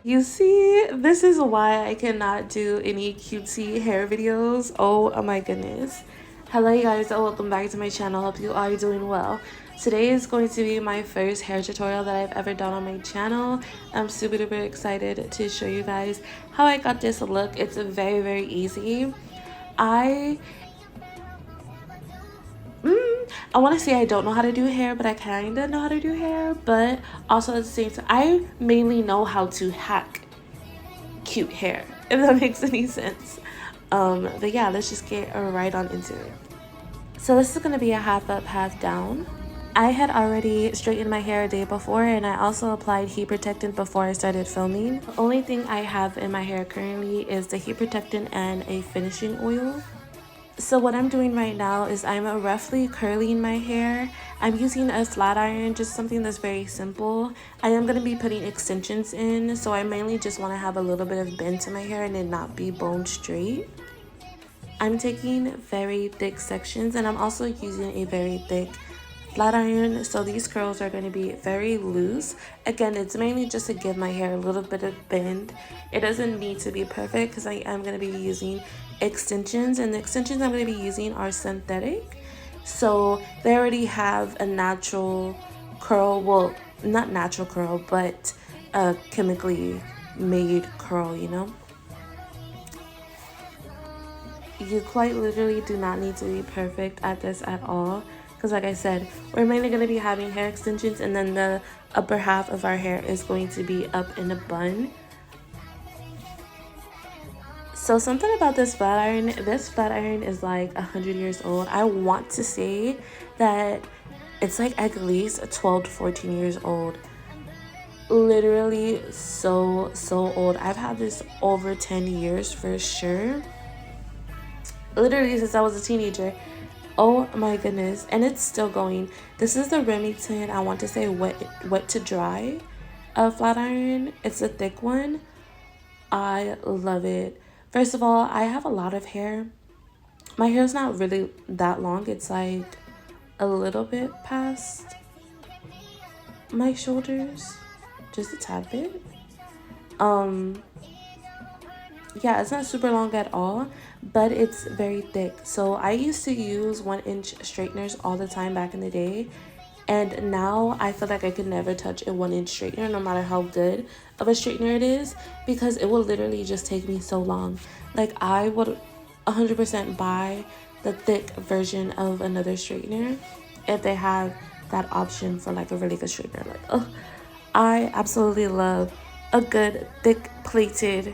You see, this is why I cannot do any cutesy hair videos. Oh my goodness. Hello you guys and welcome back to my channel. Hope you are doing well. Today is going to be my first hair tutorial that I've ever done on my channel. I'm super duper excited to show you guys how I got this look. It's very easy. I want to say I don't know how to do hair, but I kind of know how to do hair. But also at the same time, I mainly know how to hack cute hair, if that makes any sense. But yeah, let's just get right on into it. So this is going to be a half up, half down. I had already straightened my hair a day before, and I also applied heat protectant before I started filming. The only thing I have in my hair currently is the heat protectant and a finishing oil. So what I'm doing right now is I'm roughly curling my hair. I'm using a flat iron, just something that's very simple. I am going to be putting extensions in, so I mainly just want to have a little bit of bend to my hair and it not be bone straight. I'm taking very thick sections, and I'm also using a very thick flat iron, so these curls are going to be very loose. Again, it's mainly just to give my hair a little bit of bend. It doesn't need to be perfect because I am going to be using extensions, and the extensions I'm going to be using are synthetic, so they already have a natural curl. Well, not natural curl, but a chemically made curl, you know. You quite literally do not need to be perfect at this at all, because like I said, we're mainly going to be having hair extensions, and then the upper half of our hair is going to be up in a bun. So something about this flat iron is like 100 years old. I want to say that it's like at least 12 to 14 years old. Literally so old. I've had this over 10 years for sure. Literally since I was a teenager. Oh my goodness. And it's still going. This is the Remington, I want to say wet to dry flat iron. It's a thick one. I love it. First of all, I have a lot of hair. My hair's not really that long. It's like a little bit past my shoulders, just a tad bit. Yeah, it's not super long at all, but it's very thick. So I used to use 1-inch straighteners all the time back in the day, and now I feel like I could never touch a 1-inch straightener, no matter how good of a straightener it is, because it will literally just take me so long. Like, I would 100% buy the thick version of another straightener if they have that option for like a really good straightener. Like, oh, I absolutely love a good thick plated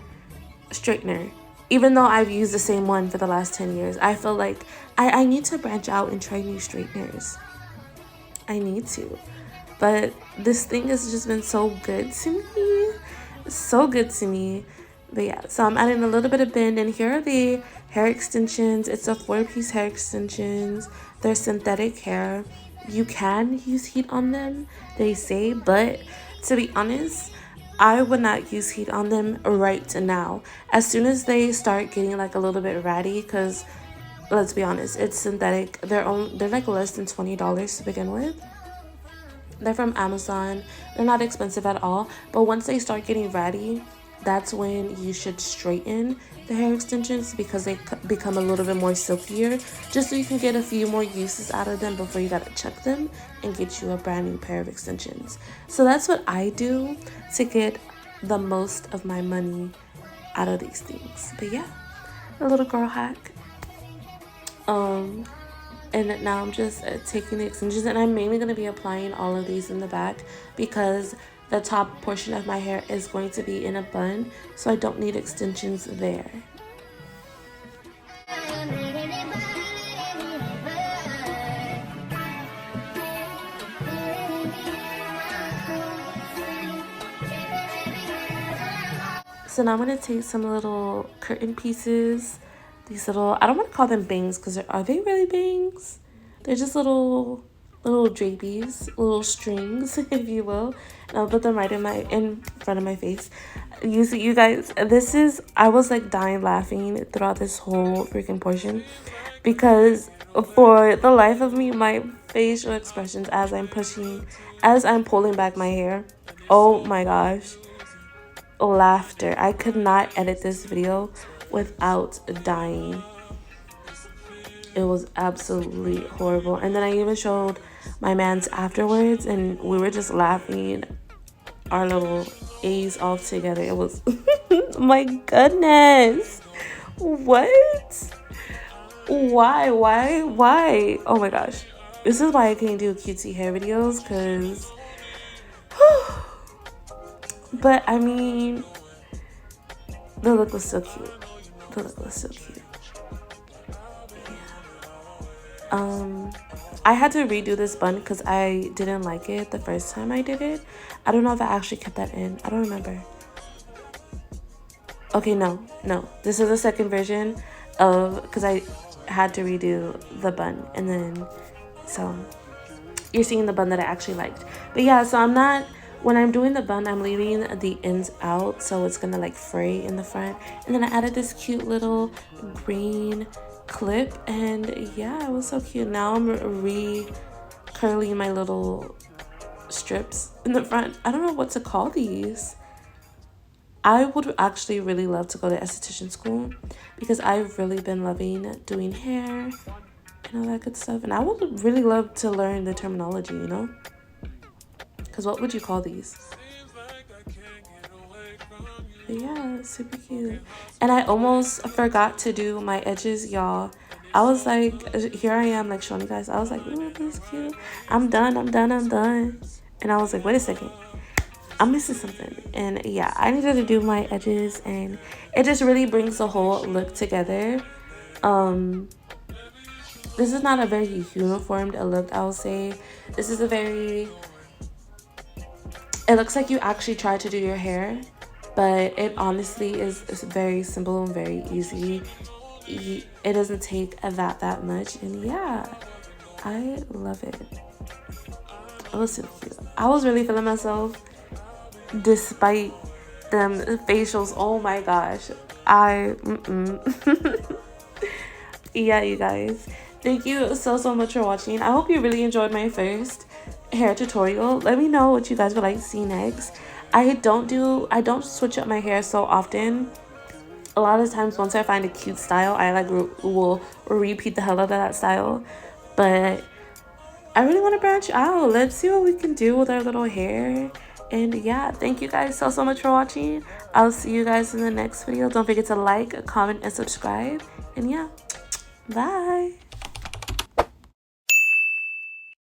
straightener. Even though I've used the same one for the last 10 years, I feel like I need to branch out and try new straighteners. I need to. But this thing has just been so good to me. So good to me. But yeah, so I'm adding a little bit of bend, and here are the hair extensions. It's a 4-piece hair extensions. They're synthetic hair. You can use heat on them, they say, but to be honest, I would not use heat on them right now. As soon as they start getting like a little bit ratty, because let's be honest, it's synthetic. They're like less than $20 to begin with. They're from Amazon. They're not expensive at all. But once they start getting ratty, that's when you should straighten the hair extensions, because they become a little bit more silkier, just so you can get a few more uses out of them before you gotta chuck them and get you a brand new pair of extensions. So that's what I do to get the most of my money out of these things. But yeah, a little girl hack. And now I'm just taking the extensions, and I'm mainly going to be applying all of these in the back, because the top portion of my hair is going to be in a bun, so I don't need extensions there. So now I'm going to take some little curtain pieces. These little, I don't want to call them bangs, because are they really bangs? They're just little drapies, little strings, if you will. And I'll put them right in front of my face. You guys, I was like dying laughing throughout this whole freaking portion, because for the life of me, my facial expressions as I'm pulling back my hair, oh my gosh, laughter. I could not edit this video without dying. It was absolutely horrible. And then I even showed my mans afterwards, and we were just laughing our little A's off together. It was my goodness. What? Why? Oh my gosh. This is why I can't do cutesy hair videos, because but I mean, the look was so cute. The look was so cute. I had to redo this bun because I didn't like it the first time I did it. I don't know if I actually kept that in. I don't remember. Okay, no. This is the second version of, because I had to redo the bun, and then so you're seeing the bun that I actually liked. But yeah, so I'm not, when I'm doing the bun, I'm leaving the ends out, so it's gonna like fray in the front. And then I added this cute little green clip, and yeah, it was so cute. Now I'm re-curling my little strips in the front. I don't know what to call these. I would actually really love to go to esthetician school, because I've really been loving doing hair and all that good stuff. And I would really love to learn the terminology, you know? Because what would you call these? But yeah, super cute. And I almost forgot to do my edges, y'all. I was like, here I am, like showing you guys. I was like, ooh, this is cute. I'm done. And I was like, wait a second. I'm missing something. And yeah, I needed to do my edges, and it just really brings the whole look together. This is not a very uniformed look, I will say. This is a very, it looks like you actually tried to do your hair, but it honestly is very simple and very easy. It doesn't take that much, and yeah, I love it. It was so cute. I was really feeling myself despite them facials. Oh my gosh. Yeah, you guys, thank you so much for watching. I hope you really enjoyed my first hair tutorial. Let me know what you guys would like to see next. I don't switch up my hair so often. A lot of times, once I find a cute style, I like will repeat the hell out of that style. But I really want to branch out. Let's see what we can do with our little hair. And yeah, thank you guys so much for watching. I'll see you guys in the next video. Don't forget to like, comment, and subscribe. And yeah, bye.